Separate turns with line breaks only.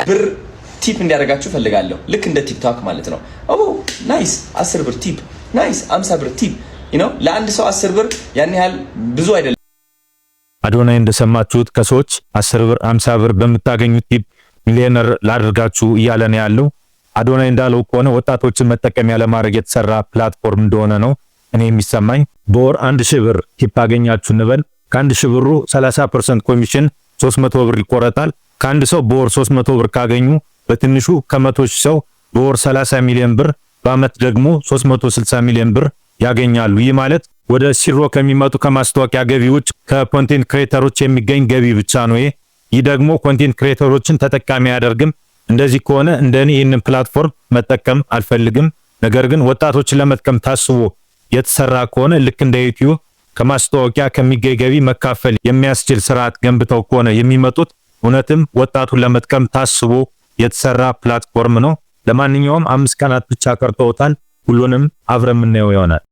ብር ቲፕ እንዲያደርጋችሁ ፈልጋለሁ ልክ እንደ ቲክቶክ ማለት ነው ኦ ናይስ 10 ብር ቲፕ ናይስ 50 ብር ቲፕ ለአንድ ሰው 10 ብር ያን ያህል ብዙ አይደለም
አዶናይ እንደሰማችሁት ከሰዎች 10 ብር 50 ብር በመታገኙት ቲፕ ሚሊዮነር ላድርጋችሁ እያለ ነው ያለው አዶናይ እንዳለው ከሆነ ወጣቶችን መጠቀሚያ ለማድረግ የተሰራ ፕላትፎርም እንደሆነ ነው እኔ የሚሰማኝ በወር 1000 ብር ቲፕ አገኛችሁ እንበል ከ1000 ብሩ 30% ኮሚሽን 300 ብር ይቆረጣል ከአንድ ሰው በወር 300 ብር ካገኙ በትንሹ ከ100 ሺህ ሰው በወር 30 ሚሊዮን ብር በአመት ደግሞ 360 ሚሊዮን ብር ያገኛሉ ይህ ማለት ወደ ሲሮ ከሚመጡ ከማስታወቂያ ገቢ ውጭ ከኮንቴንት ክሬተሮች የሚገኝ ገቢ ብቻ ነው ይህ ደግሞ ኮንቴንት ክሬተሮችን ተጠቃሚ ያደርግም እንደዚህ ከሆነ እንደኔ ይህንን ፕላትፎርም መጠቀም አልፈልግም ነገር ግን ወጣቶችን ለመጥቀም ታስቦ የተሰራ ከሆነ ልክ እንደ ዩቲዩብ ከማስታወቂያ ከሚገኝ ገቢ መካፈል የሚያስችል ስርዓት ገንብተው ከሆነ የሚመጡት እውነትም ወጣቱን ለመጥቀም ታስቦ የተሰራ ፕላትፎርም ነው ለማንኛውም 5 ቀናት ብቻ ቀርተውታል ሁሉንም አብረን እናየው ይሆናል